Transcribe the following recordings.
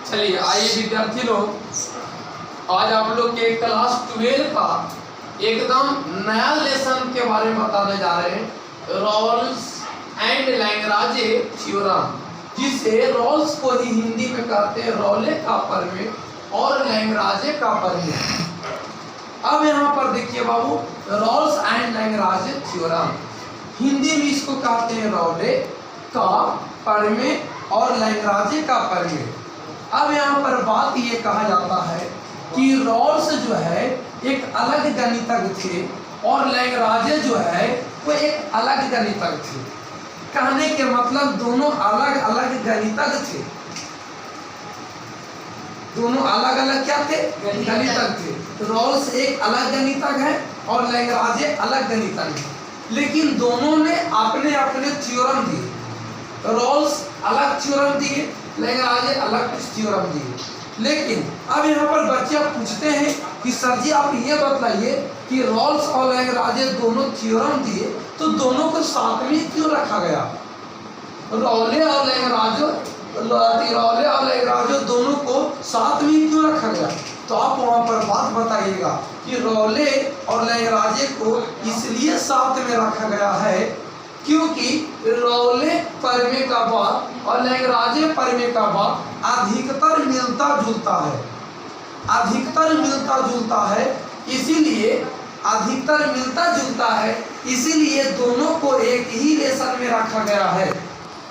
चलिए आइए विद्यार्थी लोग, आज आप लोग के क्लास 12 का एकदम नया लेसन के बारे में बताने जा रहे हैं, रॉल्स एंड लैग्रांज थ्योरम, जिसे रॉल्स को ही हिंदी में कहते हैं रॉले का प्रमेय और लैग्रांज का प्रमेय। अब यहाँ पर देखिए बाबू, Rolle's and Lagrange theorem, Hindi में इसको कहते हैं रॉले का प्रमेय और लैग्रांज का प्रमेय। अब यहाँ पर बात ये कहा जाता है कि रॉल्स जो है एक अलग गणितज्ञ थे और लैग्रांज जो है वो एक अलग गणितज्ञ थे। कहने के मतलब दोनों अलग अलग गणितज्ञ थे, दोनों अलग अलग क्या थे? गणितज्ञ थे। रॉल्स एक अलग गणितज्ञ है और लैग्रांज अलग गणितज्ञ है, लेकिन दोनों ने अपने अपने थ्योरम दिए। रॉल्स अलग थ्योरम दिए, लैग्रांज अलग थ्योरम दिए। लेकिन अब यहाँ पर बच्चे पूछते हैं कि सर जी आप ये बतलाइए कि रॉल्स और लैग्रांज दोनों थ्योरम दिए तो दोनों को साथ में क्यों रखा गया? रॉले और लैग्रांज दोनों को साथ में क्यों रखा गया? तो आप वहाँ पर बात बताइएगा कि रॉले और लैग्रांज को इसलिए साथ में रखा गया है क्योंकि रॉले प्रमेय का बात और लैग्रांज प्रमेय का बात अधिकतर मिलता जुलता है, अधिकतर मिलता जुलता है, इसीलिए अधिकतर मिलता जुलता है, इसीलिए दोनों को एक ही लेसन में रखा गया है।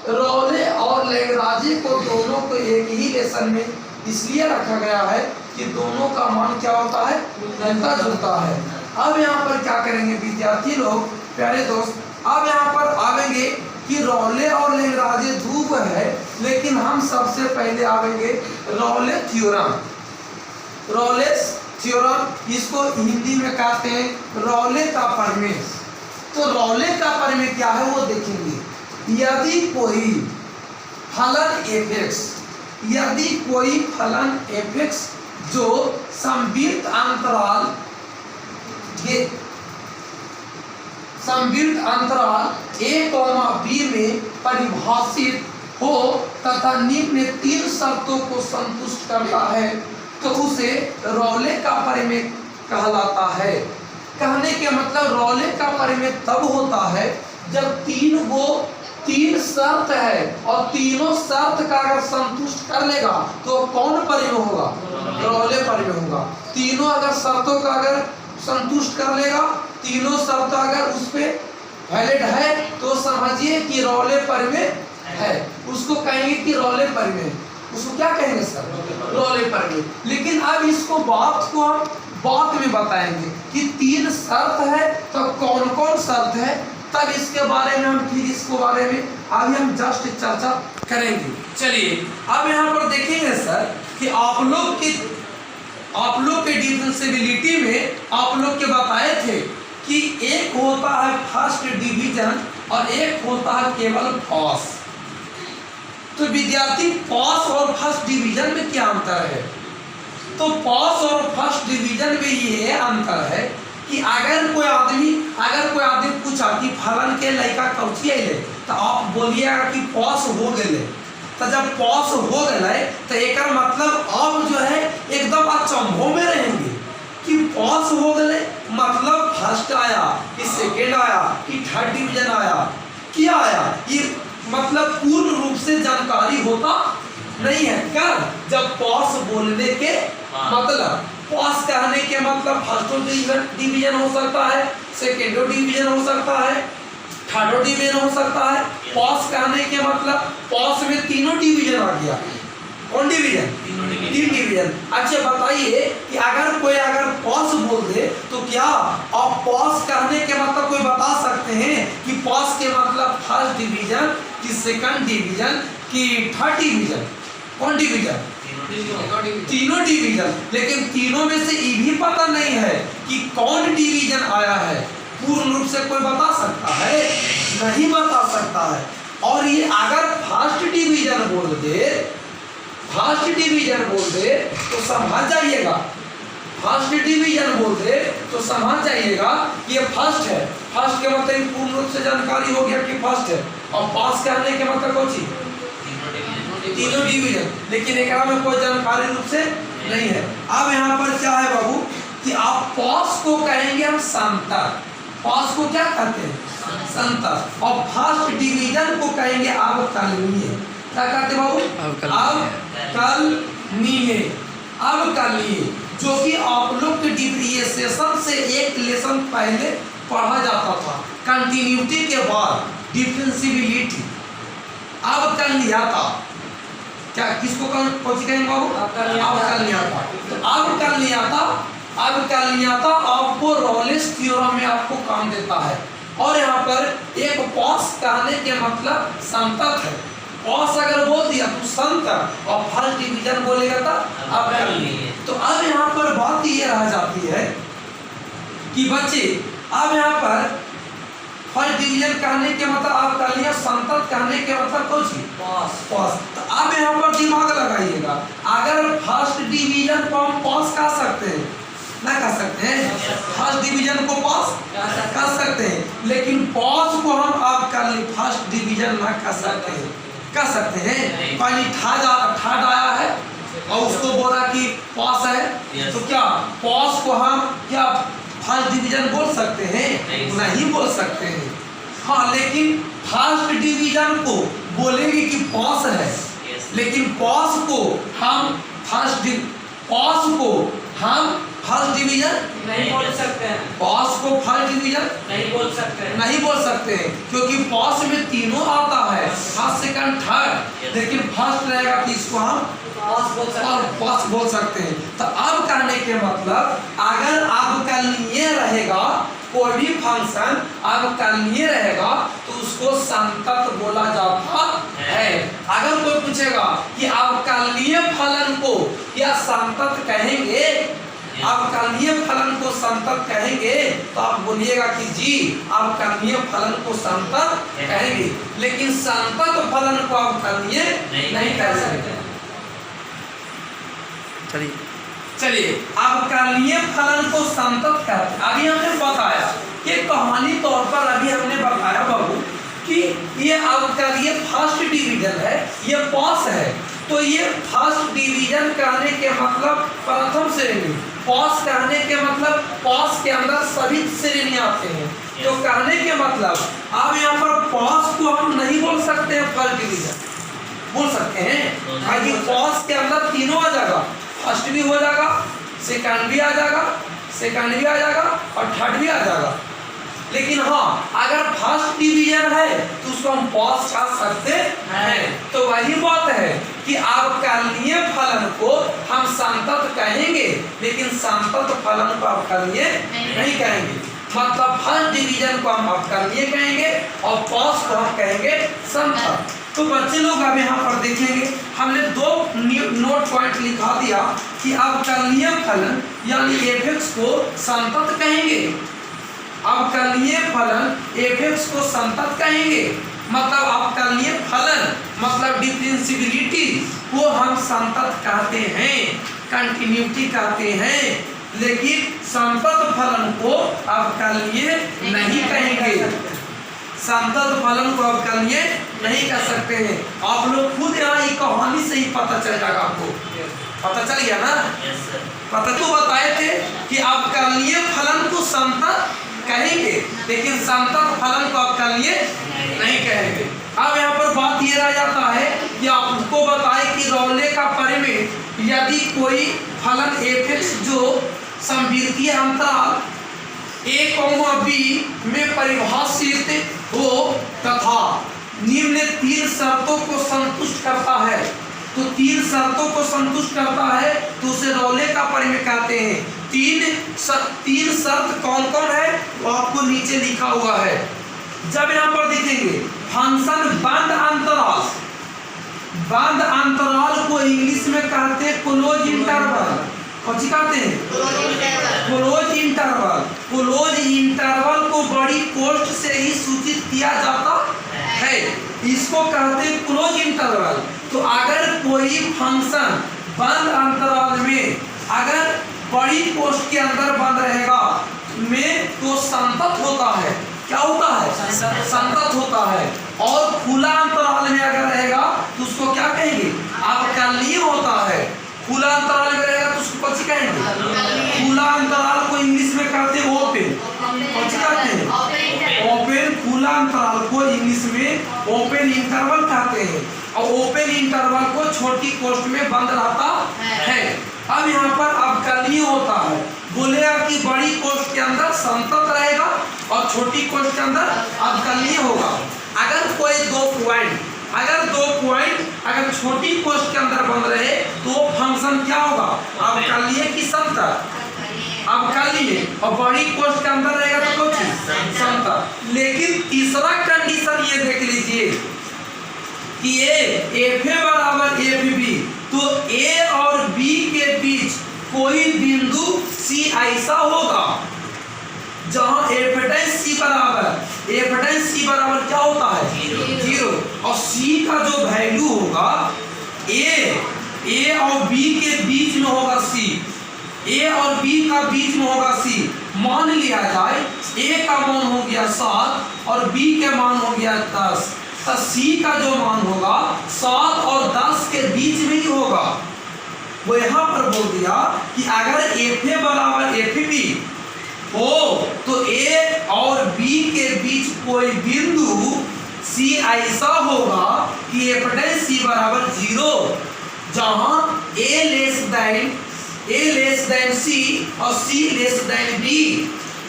रॉले और लैग्रांज को दोनों को एक ही लेसन में इसलिए रखा गया है कि दोनों का मान क्या होता है? मिलता जुलता है। अब यहाँ पर क्या करेंगे विद्यार्थी लोग, प्यारे दोस्त, अब यहाँ पर आवेंगे कि रॉले और लैग्रांज ध्रुव है, लेकिन हम सबसे पहले आवेंगे रॉले थ्योरम। रॉले थ्योरम, इसको हिंदी में कहते हैं रॉले का प्रमेय। तो रॉले का प्रमेय क्या है वो देखेंगे। यदि कोई फलन एफएक्स, यदि कोई फलन एफएक्स जो समवर्त अंतराल a, b में परिभाषित हो तथा निम्न तीन शर्तों को संतुष्ट करता है तो उसे रॉले का प्रमेय कहलाता है। कहने के मतलब रॉले का प्रमेय तब होता है जब तीन शर्त है और तीनों शर्त का अगर संतुष्ट कर लेगा तो कौन प्रमेय होगा? रॉले प्रमेय होगा। तीनों अगर शर्तों का अगर संतुष्ट कर लेगा, तीनों शर्त अगर उस पे वैलिड है तो समझिए कि रॉले प्रमेय है, उसको कहेंगे कि रॉले प्रमेय। उसको क्या कहेंगे सर? रॉले प्रमेय। लेकिन अब इसको बात को हम बात में बताएंगे कि तीन शर्त है तो कौन कौन शर्त है, तब इसके बारे में हम फिर इसको बारे में अभी हम जस्ट चर्चा करेंगे। चलिए अब यहाँ पर देखेंगे सर कि आप लोग के डिफरेंशियबिलिटी में आप लोग के बताए थे कि एक होता है फर्स्ट डिवीजन और एक होता है केवल पास। तो विद्यार्थी पास और फर्स्ट डिवीजन में क्या अंतर है? तो पास और फर्स्ट डिवीजन में ये अंतर है कि अगर कोई आदमी पूछा कि फलन के लड़का कौची आइले तो आप बोलिएगा कि पास हो गए। तो जब पास हो गए तो एक मतलब आप जो है एकदम अचंभों में रहेंगे कि पास हो गए मतलब फर्स्ट आया कि सेकेंड आया कि थर्ड डिवीजन आया, क्या आया, ये मतलब पूर्ण रूप से जानकारी होता नहीं है। क्या जब पास बोलने के मतलब, पास कहने के मतलब फर्स्ट डिवीजन हो सकता है, सेकेंड डिवीजन हो सकता है, थर्ड डिवीजन हो सकता है। पास कहने के मतलब पास में तीनों डिवीजन आ गया। कौन डिवीजन? तीन डिवीजन। अच्छा बताइए कि अगर कोई पास बोल दे तो क्या आप पास कहने के मतलब कोई बता सकते हैं कि पास के मतलब फर्स्ट डिवीजन कि सेकंड डिवीजन कि थर्ड डिवीजन? कौन डिवीजन? तीनों डिवीजन। लेकिन तीनों में से ये भी पता नहीं है कि कौन डिवीजन आया है। पूर्ण रूप से कोई बता सकता है? नहीं बता सकता है। और ये अगर फर्स्ट डिवीजन बोल दे तो समझ जाइएगा, फर्स्ट डिवीजन बोल दे तो समझ जाइएगा ये फर्स्ट है। फर्स्ट के मतलब पूर्ण रूप से जानकारी हो गया कि फर्स्ट है। और पास करने के मतलब कौन सी? तीनों डिवीजन, लेकिन एक में कोई जानकारी रूप से नहीं है। अब यहाँ पर क्या है बाबू कि आप पॉस को कहेंगे हम संतर, पॉस को क्या कहते हैं संतर, और फर्स्ट डिवीजन को कहेंगे अवकलनीय। क्या कहते बाबू अवकलनीय, अवकलनीय, जो कि आप लोग के डिफरेंशिएशन से एक लेसन पहले पढ़ा जाता था, कंटिन्यूटी के बाद डिफरेंशिएबिलिटी, अवकलनीयता। क्या किसको कहेंगे बाबू अवकलनीयता। तो अवकलनीयता आपको रॉलेस थ्योरम में आपको काम देता है। और यहाँ पर एक पॉस कहने के मतलब संतत है, पॉस अगर बोल दिया तो संतर, और फर्स्ट डिवीजन बोलेगा तो अवकलनीय। तो अब यहाँ पर बात ये रह जाती है कि बच्चे अब यहाँ पर फर्स्ट डिवीजन कहने के मतलब अवकलनीय, संतत कहने के मतलब कुछ पॉस। तो अब यहाँ पर दिमाग लगाइएगा, अगर फर्स्ट डिवीजन को हम पॉस कह सकते हैं ना, कह सकते हैं फर्स्ट डिवीजन को पॉस कह सकते हैं, लेकिन पॉस को हम अवकलनीय फर्स्ट डिवीजन ना कह सकते हैं, कह सकते हैं। पानी ठाड आया है और उसको बोला कि पॉस है, तो क्या पॉस को हम क्या फर्स्ट डिवीजन बोल सकते हैं? नहीं बोल सकते हैं। हाँ, लेकिन फर्स्ट डिवीजन को बोलेंगे कि पॉस है, लेकिन पॉस को हम फर्स्ट डिवीजन नहीं बोल सकते हैं, पॉस को फर्स्ट डिवीजन नहीं बोल सकते हैं, नहीं बोल सकते हैं, क्योंकि पॉस में तीनों आता है, फर्स्ट सेकंड थर्ड, लेकिन फर्स्ट रहेगा तो इसको हम पॉस बोल सकते हैं। तो अब कहने के मतलब अगर अवकलनीय रहेगा, कोई भी फंक्शन अवकलनीय रहेगा तो उसको संतत बोला जाता है। अगर कोई पूछेगा कि अवकलनीय फलन को या संतत कहेंगे, अवकलनीय फलन को संतत कहेंगे, तो आप बोलिएगा कि जी अवकलनीय फलन को संतत कहेंगे, लेकिन संतत फलन को अवकलनीय नहीं कह सकते। चलिए अवकलनीय फलन को संतत कहते हैं। अभी हमने बताया कि कहानी तौर पर अभी हमने बताया बाबू कि ये अवकलनीय फर्स्ट डिवीजन है, ये पॉस है, तो ये फर्स्ट डिवीजन कहने के मतलब प्रथम श्रेणी, पॉस कहने के मतलब पॉस के अंदर सभी श्रेणी आते हैं। तो कहने के मतलब अब यहाँ पर पॉस को हम नहीं बोल सकते हैं फर्स्ट डिवीजन, बोल सकते हैं क्योंकि पॉस के अंदर तीनों आ जाएगा, फर्स्ट भी हो जाएगा, सेकंड भी आ जाएगा, और थर्ड भी आ जाएगा। लेकिन हाँ, अगर फर्स्ट डिवीजन है तो उसको हम पॉस कह सकते हैं। तो वही बात है कि अवकलनीय फलन को हम संतत कहेंगे, लेकिन संतत फलन को अवकलनीय नहीं कहेंगे। मतलब फर्स्ट डिवीजन को हम अवकलनीय कहेंगे और पॉस को हम कहेंगे संतत। तो बच्चे लोग अब यहाँ पर देखेंगे, हमने दो नोट पॉइंट लिखा दिया कि अवकलनीय फलन यानी एफ को संतत कहेंगे, अवकलनीय फलन एफ को संतत कहेंगे, मतलब अवकलनीय फलन मतलब डिफरेंशिएबिलिटी को हम संतत कहते हैं, कंटिन्यूटी कहते हैं, लेकिन संतत फलन को अवकलनीय नहीं कहेंगे, संतत फलन को अवकलनीय नहीं कह सकते हैं। आप लोग खुद यहाँ ये कहानी से ही पता चल जाएगा, आपको पता चल गया ना। पता तो बताए थे कि अवकलनीय फलन को संतत कहेंगे, लेकिन संतत फलन को अवकलनीय नहीं कहेंगे। अब यहाँ पर बात ये रह जाता है कि आपको बताए कि रौले का परिमेय यदि कोई फलन एफ जो समवर्तीय अंतराल a, b में परिभाषित हो तथा निम्न तीन शर्तों को संतुष्ट करता है, तो तीन शर्तों को संतुष्ट करता है तो उसे रौले का परिमेय कहते हैं। तीन शर्त कौन कौन है वो आपको नीचे लिखा हुआ है। जब यहाँ पर देखेंगे फंक्शन बंद अंतराल को इंग्लिश में कहते हैं क्लोज इंटरवल, कौन कहते हैं क्लोज इंटरवल। क्लोज इंटरवल को बड़ी कोष्ठ से ही सूचित किया जाता है, इसको कहते हैं क्लोज इंटरवल। तो अगर कोई फंक्शन बंद अंतराल में अगर बड़ी कोष्ठ के अंदर बंद रहेगा में तो संतत होता है। क्या होता है? संतत होता है। और खुला अंतराल में अगर रहेगा तो उसको क्या कहेंगे? अवकलनीय होता है। खुला अंतराल में रहेगा तो उसको कौन सी कहेंगे? खुला अंतराल को इंग्लिश में कहते हैं ओपन। कौन सी कहते हैं? ओपन। खुला अंतराल को इंग्लिश में ओपन इंटरवल कहते हैं। और ओपन इंटरवल को छोटी कोष्ठ में बंद रहता है। अब यहाँ पर अवकलनीय होता है। बोलेगा कि बड़ी कोष्ठ के अंदर संतत रहेगा और छोटी कोष्ठ के अंदर अवकलनीय होगा। अगर कोई दो पॉइंट अगर छोटी कोष्ठ के अंदर बंद रहे तो फंक्शन क्या होगा? अवकलनीय की संतत? अवकलनीय। और बड़ी कोष्ठ के अंदर रहेगा तो कुछ संतत। लेकिन तीसरा कंडीशन ये देख लीजिए कि एफ ए बराबर एफ बी, तो ए और बी के बीच कोई बिंदु सी ऐसा होगा जहां एफ सी बराबर क्या होता है? 0। और सी का जो वैल्यू होगा ए और बी के बीच में होगा सी। ए और बी का बीच में होगा सी। मान लिया जाए ए का मान हो गया 7 और बी के मान हो गया 10, तो सी का जो मान होगा 7 और 10 के बीच में ही होगा। वो यहाँ पर बोल दिया कि अगर एफ ए बराबर एफ बी हो तो ए और बी के बीच कोई बिंदु सी ऐसा होगा कि एफ सी बराबर 0, जहां ए लेस देन सी और सी लेस देन बी।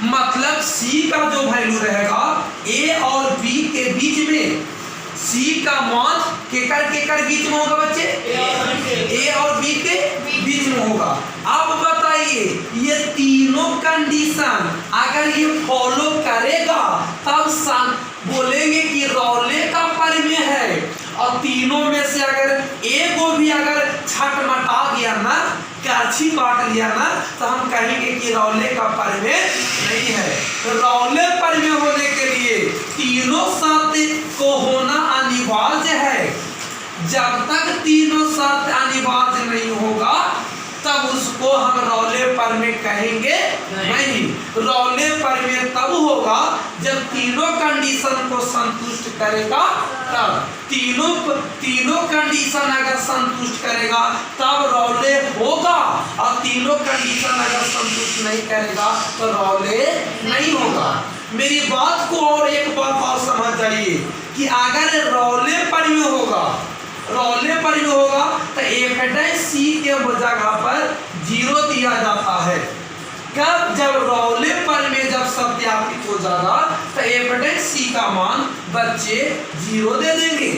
मतलब सी का जो वैल्यू रहेगा ए और बी के बीच में, सी का मान केकर बीच में होगा बच्चे? ए और बी के बीच में होगा। अब बताइए ये तीनों कंडीशन अगर ये फॉलो करेगा तब बोलेंगे कि रौले का परिमेय है। और तीनों में से अगर एक को भी अगर छटमटा दिया ना, करछी काट लिया ना, तो हम कहेंगे कि रौले का परिमेय नहीं है। रौले परिमेय होने के लिए तीनों शर्त को होना अनिवार्य है। जब तक तीनों शर्त अनिवार्य नहीं होगा तब उसको हम रौले परिमेय कहेंगे नहीं। रौले परिमेय तब होगा जब तीनों कंडीशन को संतुष्ट करेगा तब। तीनों कंडीशन अगर संतुष्ट करेगा तब रौले होगा, और तीनों कंडीशन अगर संतुष्ट नहीं करेगा तो रौले नहीं होगा। मेरी बात को और एक बात और समझ जाइए कि अगर रौले परिमेय होगा तो एफ सी के जगह पर 0 दिया जाता है। कब? जब रौले परिमेय जब सत्यापित हो जाएगा तो एफ सी का मान बच्चे 0 दे देंगे।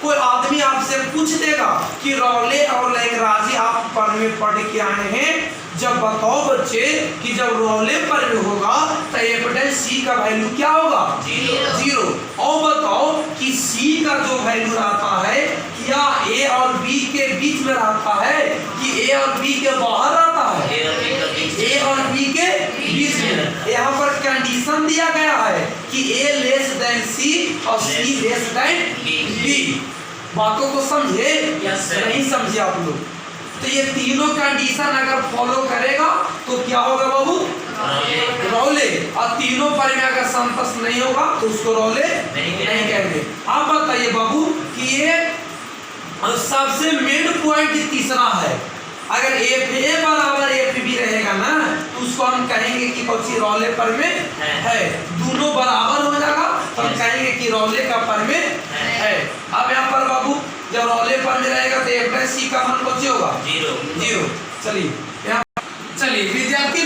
कोई आदमी आपसे पूछ देगा कि रौले और लैग्रांज आप परिमेय पढ़ के आए हैं, जब बताओ बच्चे कि जब रौले परिमेय होगा तो एफ सी का वैल्यू क्या होगा? 0। और बताओ कि सी का जो वैल्यू रहता है क्या ए और बी के बीच में रहता है कि ए और बी के बाहर रहता है? ए और बी के बीच में। यहाँ पर कंडीशन दिया गया है कि ए लेस देन सी और सी लेस देन बी। बातों को समझे? नहीं समझे आप लोग? तो ये तीनों कंडीशन अगर फॉलो करेगा तो क्या होगा बाबू? रौले। और तीनों परिमेय अगर संतुष्ट नहीं होगा तो उसको रौले नहीं कहेंगे। आप बताइए बाबू कि ये सबसे मेन पॉइंट तीसरा है। अगर एफ ए बराबर एफ बी रहेगा ना तो उसको हम कहेंगे कि कौन रौले परिमेय है। दोनों बराबर हो जाएगा तो हम कहेंगे कि रौले का परिमेय है। अब यहाँ पर बाबू जब रौले परिमेय रहेगा तो एफ सी का मान कौन होगा? 0। चलिए विद्यार्थी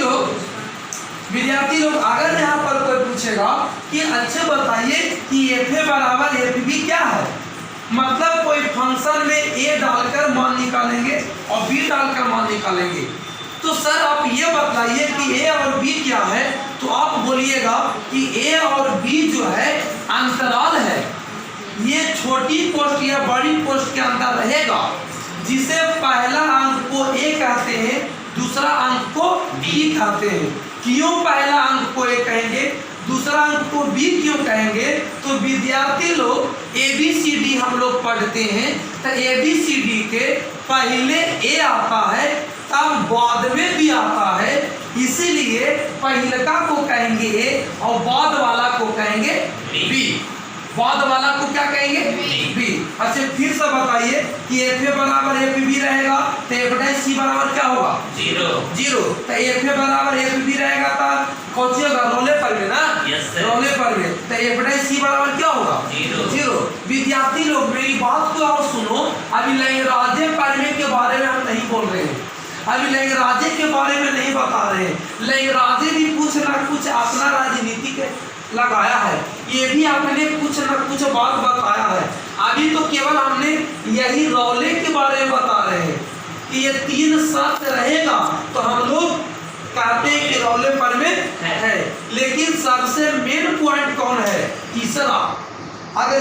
लोग अगर यहाँ पर कोई पूछेगा कि अच्छे बताइए कि एफ ए बराबर एफ बी क्या है, मतलब कोई फंक्शन में ए डालकर मान निकालेंगे और बी डालकर मान निकालेंगे, तो सर आप ये बताइए कि ए और बी क्या है। तो आप बोलिएगा कि ए और बी जो है अंतराल है। ये छोटी कोष्ठ या बड़ी कोष्ठ के अंदर रहेगा, जिसे पहला अंक को ए कहते हैं, दूसरा अंक को बी कहते हैं। क्यों पहला अंक को ए कहेंगे, दूसरा अंक को बी क्यों कहेंगे? तो विद्यार्थी लोग ABCD हम लोग पढ़ते हैं तो ABCD के पहले ए आता है तब बाद में बी आता है, इसीलिए पहिलका को कहेंगे ए और बाद वाला को कहेंगे बी। बाद वाला को क्या कहेंगे? बी। अच्छा फिर से बताइए कि एफ ए बराबर एफ बी रहेगा तो एफ डैश सी बराबर क्या होगा? जीरो। तो एफ ए बराबर एफ बी रहेगा तो कौन सी होगा? रोले पर में ना, रोले पर में। तो एफ डैश सी बराबर क्या होगा? जीरो। विद्यार्थी लोग मेरी बात को और सुनो, अभी लैंग्राजे परमे के बारे में हम नहीं बोल रहे हैं, अभी लैंग्राजे के बारे में नहीं बता रहे हैं। लैंग्राजे भी कुछ ना कुछ अपना राजनीतिक लगाया है, ये भी आपने कुछ न कुछ बात बताया है। अभी तो केवल हमने यही रौले के बारे में बता रहे हैं कि ये 3 शर्त रहेगा तो हम लोग कहते हैं कि रौले पर में है। लेकिन सबसे मेन पॉइंट कौन है? तीसरा। अगर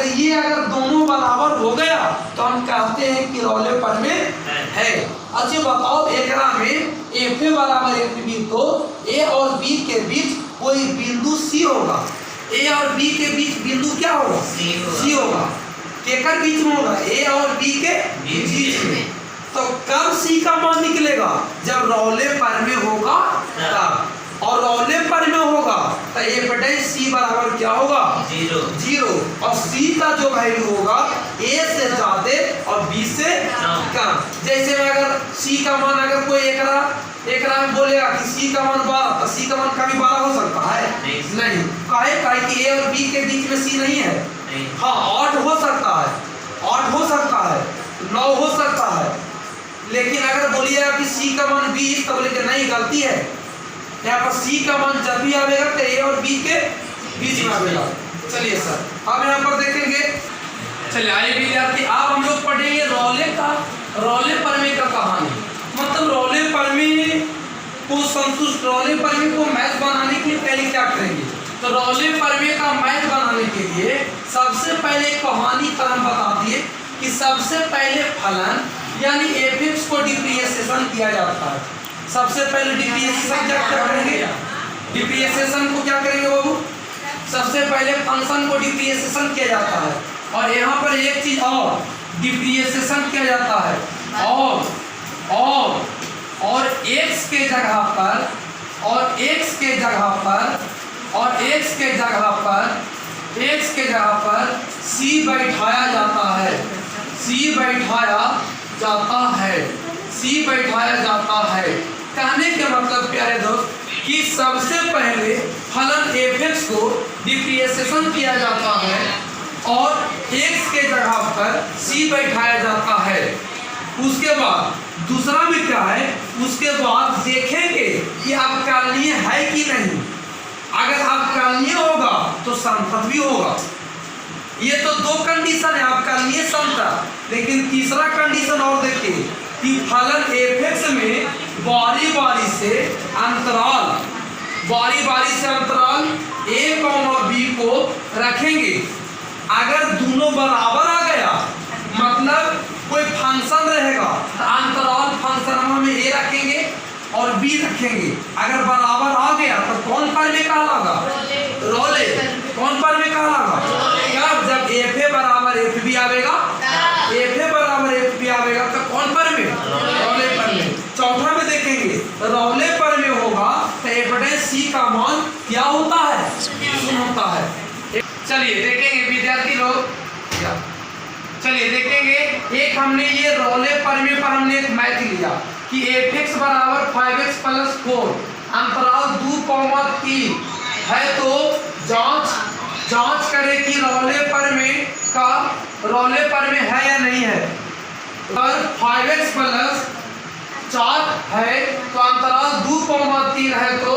दोनों बराबर हो गया तो हम कहते हैं कि रौले पर में है। अच्छा बताओ, एकरा में एफ ए बराबर एफ बी तो ए और बी के बीच कोई बिंदु सी होगा। ए और बी के बीच बिंदु क्या होगा? सी होगा। केकर बीच में होगा? ए और बी के बीच में। तो कब सी का मान निकलेगा? जब रौले पर में होगा तब। और रौले पर में होगा तो एफ डैश सी बराबर क्या होगा? जीरो। और सी का जो वैल्यू होगा ए से ज्यादा और बी से कम। जैसे में अगर सी का मान अगर कोई एकरा में बोलेगा कि सी का मान 12 तो सी का मान कभी 12 हो सकता है? नहीं। काहे कि ए और बी के बीच में सी नहीं है। हाँ 8 हो सकता है, 8 हो सकता है, 9 हो सकता है। लेकिन अगर बोलिएगा कि सी का मान 20 तो बोलेगा नहीं, गलती है। यहाँ पर सी का मान जब भी आएगा तो ए और बी के बीच में आएगा। चलिए सर अब यहाँ पर देखेंगे। चलिए आइए विद्यार्थी, अब हम लोग पढ़ेंगे रौले परमे का कहानी। मतलब रौले परमे को संतुष्ट, रौले परमे को मैच बनाने के लिए पहले क्या करेंगे? तो रौले परमे का मैच बनाने के लिए सबसे पहले कहानी पर हम बता दिए कि सबसे पहले फलन यानी एफ को डिप्रिसिएशन किया जाता है। सबसे पहले डिप्रिसिएशन क्या करेंगे? डिप्रिसिएशन को क्या करेंगे बाबू? सबसे पहले फंक्शन को डिप्रिसिएशन किया जाता है। और यहाँ पर एक चीज और डिप्रिसिएशन किया जाता है और x के जगह पर c बैठाया जाता है। कहने के मतलब प्यारे दोस्त कि सबसे पहले फलन f को डिप्रिसिएशन किया जाता है और x के जगह पर c बैठाया जाता है। उसके बाद दूसरा भी क्या है? उसके बाद देखेंगे कि अवकलनीय है कि नहीं। अगर अवकलनीय होगा तो संतत भी होगा। ये तो 2 कंडीशन है, अवकलनीय संतत। लेकिन तीसरा कंडीशन और देखिए कि फलन f में बारी बारी से अंतराल a और b को रखेंगे। अगर दोनों बराबर आ गया मतलब कोई फंक्शन रहेगा तो अंतराल फंक्शन में a रखेंगे और b रखेंगे। अगर बराबर आ गया तो कौन पर में कहलागा? रौले। कौन पर में कहलागा? कब? जब एफ ए बराबर एफ बी आवेगा, तो कौन पर में? रौले पर में। चौथा में देखेंगे रौले पर में होगा तो एफ डैश सी का मान क्या होता है? शून्य होता है। चलिए देखेंगे विद्यार्थी लोग, चलिए देखेंगे। एक हमने ये रौले परमे पर हमने एक मैथ लिया कि f बराबर 5x + 4 अंतराल 2,3 है तो जांच करें कि रौले परमे है या नहीं है। अगर 5x + 4 है तो अंतराल 2,3 है तो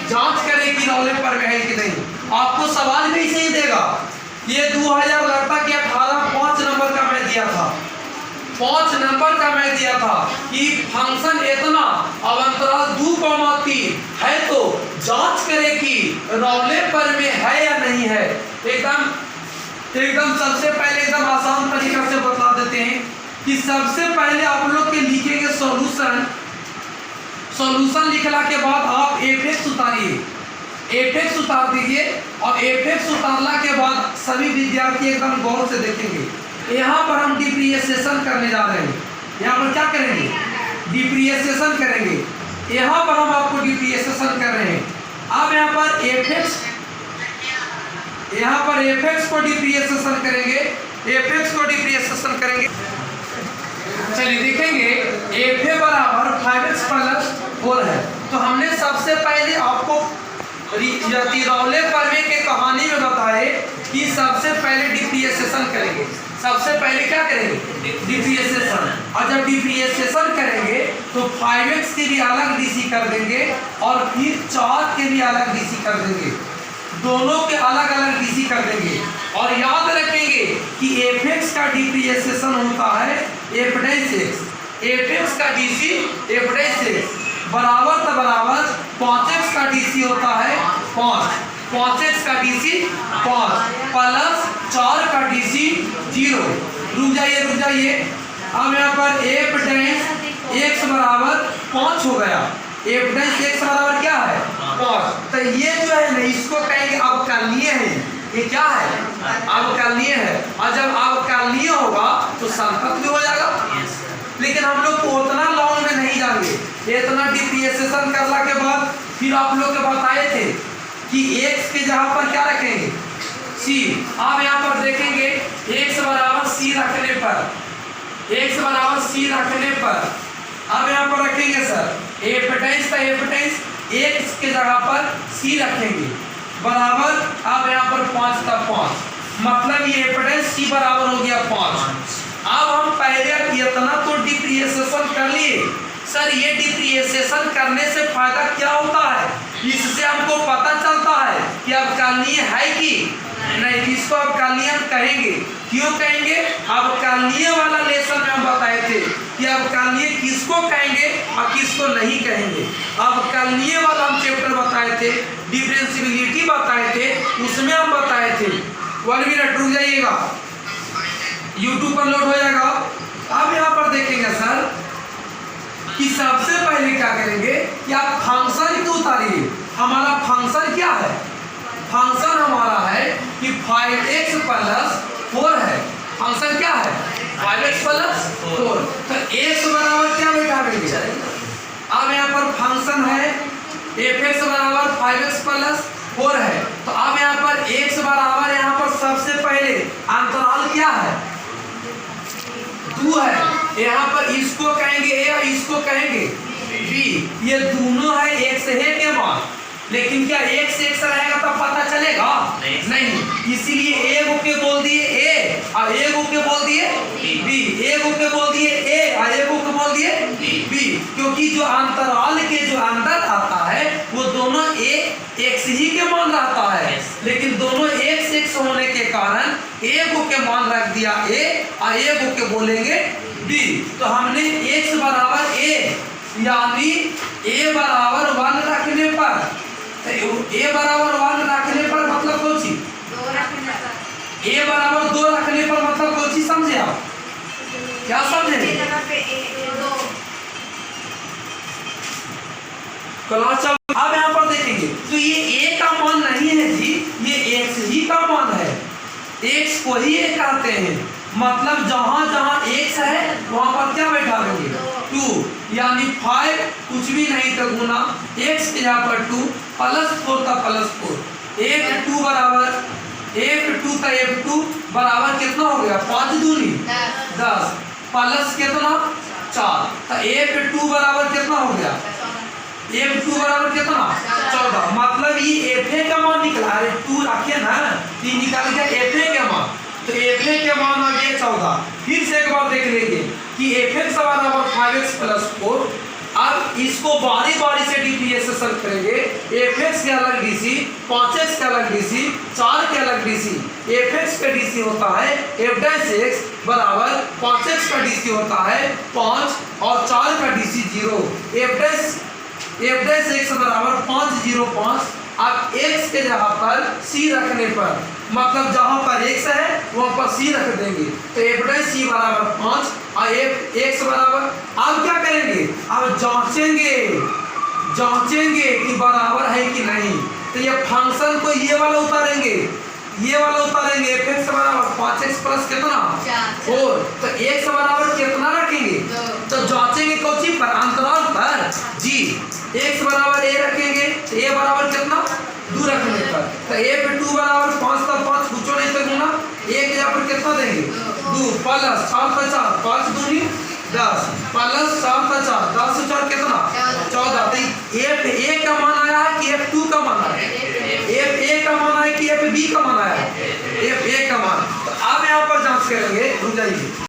जांच करें कि रौले परमे है कि नहीं। आपको सवाल भी सही देगा। ये 2000 लगता कि 5 नंबर का मैं दिया था, 5 नंबर का मैं दिया था कि फंक्शन इतना अब अंतराल 2,3 है तो जांच करें कि रौले पर में है या नहीं है। एकदम सबसे पहले एकदम आसान तरीका से बता देते हैं कि सबसे पहले आप लोग के लिखेंगे सॉल्यूशन लिखला के बाद आप एफ उतारिए, एफ उतार दीजिए। और एफ उतारला के बाद सभी विद्यार्थी एकदम गौर से देखेंगे। यहाँ पर हम डिप्रिसिएशन करने जा रहे हैं। यहाँ पर क्या करेंगे? डिप्रिसिएशन करेंगे। यहाँ पर हम आपको डिप्रिसिएशन कर रहे हैं। अब यहाँ पर एफएक्स, यहाँ पर एफएक्स को डिप्रिसिएशन करेंगे, एफएक्स को डिप्रिसिएशन करेंगे। चलिए देखेंगे एफ बराबर 5x प्लस 4 है। तो हमने सबसे पहले आपको तिरौले परमे के कहानी में बताए कि सबसे पहले डिप्रिसिएशन करेंगे। सबसे पहले क्या करेंगे? डिप्रिसिएशन। और जब डिप्रिसिएशन करेंगे तो 5x के भी अलग डीसी कर देंगे और फिर 4 के भी अलग डीसी कर देंगे, दोनों के अलग अलग डीसी कर देंगे। और याद रखेंगे कि एफएक्स का डिप्रिसिएशन होता है एफ'(x), एफएक्स का डीसी एफ'(x) बराबर तो बराबर 5x का डीसी होता है 5, 5x का डीसी 5 प्लस 4 का डीसी 0। रुक जाइए। अब यहाँ पर f'(x) बराबर 5 हो गया। f'(x) बराबर क्या है? 5। तो ये जो है ना, इसको कहेंगे अवकलनीय है। ये क्या है? अवकलनीय है। और जब अवकलनीय होगा तो संतत भी हो जाएगा। लेकिन हम लोग को उतना लॉन्ग में नहीं जाएंगे। इतना डिप्रिसिएशन करने के बाद फिर आप लोग के बताए थे कि x के जगह पर क्या रखेंगे? c। अब यहाँ पर देखेंगे x बराबर c रखने पर, x बराबर c रखने पर अब यहाँ पर रखेंगे सर f'(x) x के जगह पर c रखेंगे बराबर। अब यहाँ पर 5 का 5, मतलब ये f'(c) बराबर हो गया 5। अब हम पहले इतना तो डिप्रिसिएशन कर लिए सर। ये डिप्रिसिएशन करने से फायदा क्या होता है? इससे हमको पता चलता है कि अवकलनीय है कि नहीं। इसको अवकलनीय हम कहेंगे। क्यों कहेंगे? अवकलनीय वाला लेसन में हम बताए थे कि अवकलनीय किसको कहेंगे और किसको नहीं कहेंगे। अवकलनीय वाला हम चैप्टर बताए थे, डिफरेंशियबिलिटी बताए थे, उसमें हम बताए थे। 1 मिनट रुक जाइएगा, यूट्यूब पर लोड हो जाएगा। अब यहाँ पर देखेंगे सर कि सबसे पहले क्या करेंगे कि आप फंक्शन क्यों उतारिए। हमारा फंक्शन क्या है? फंक्शन हमारा है कि 5x प्लस 4 है। फंक्शन क्या है? 5x plus 4। तो x बराबर क्या बैठाएंगे? अब यहाँ पर फंक्शन है f(x) बराबर 5x प्लस 4 है। तो अब यहाँ पर x बराबर, यहाँ पर सबसे पहले अंतराल क्या है? 2 है। यहाँ पर इसको कहेंगे a और इसको कहेंगे b। ये दोनों है x है के मान, लेकिन क्या x रहेगा तब पता चलेगा? नहीं। इसीलिए एगो के बोल दिए a और एगो के बोल दिए b, एगो के बोल दिए a और एगो के बोल दिए b। क्योंकि जो अंतराल के जो अंदर आता है वो दोनों x ही के मान रहता है, लेकिन दोनों x होने के कारण एगो के मान रख दिया a और एगो के बोलेंगे b। तो हमने x बराबर a यानी a बराबर 1 रखने पर, a बराबर 1 रखने पर मतलब कौन सी? a बराबर 2 रखने पर मतलब कौन सी? समझे आप? क्या समझे? अब यहाँ पर देखेंगे तो ये a का मान नहीं है जी, ये x ही का मान है। x को ही a कहते हैं। मतलब जहां जहां x है वहां पर क्या बैठा देंगे? 2, यानी 5 कुछ भी नहीं तो गुना x के यहाँ पर 2 प्लस 4 का प्लस 4, f2 बराबर f2 का f2 बराबर कितना हो गया? 5 दूनी 10 प्लस कितना? 4। तो f2 बराबर कितना हो गया? f2 बराबर कितना? 14। मतलब ये fa का मान निकला। अरे 2 रखे ना, ये निकाल गया fa का मान। तो fa के मान आ गया 14। फिर से एक बार देख लेंगे कि f(x) बराबर 5x प्लस 4। अब इसको बारी बारी से डिप्रिसिएशन करेंगे। f(x) के अलग डीसी, 5x के अलग डीसी, 4 के अलग डीसी। f(x) का डीसी होता है f'(x) बराबर 5x का डीसी होता है 5 और 4 का डीसी 0। f'(x) बराबर 505। अब x के जगह पर c रखने पर, मतलब जहां पर x है वहां पर c रख देंगे। तो f'(c) बराबर 5 और f(x) बराबर, अब क्या करेंगे? अब जांचेंगे कि बराबर है कि नहीं। तो ये फंक्शन को ये वाला उतारेंगे, f(x) बराबर 5x प्लस कितना? 4। तो x बराबर कितना रखेंगे? तो जांचेंगे कौन सी पर? अंतराल पर जी। x बराबर a रखेंगे तो a बराबर कितना 2 रखने पर, तो a पे 2 बराबर 5 का 5 पूछो नहीं तो गुना 1 यहाँ पर कितना देंगे 2 प्लस 7 का 4 5 दूनी 10 प्लस 7 का 4 10 से 4 कितना 14। तो f a का मान आया है कि f2 का मान आया है, f a का मान आया कि f b का मान आया है, f a का मान। तो अब यहाँ पर जांच करेंगे, रुक जाइए।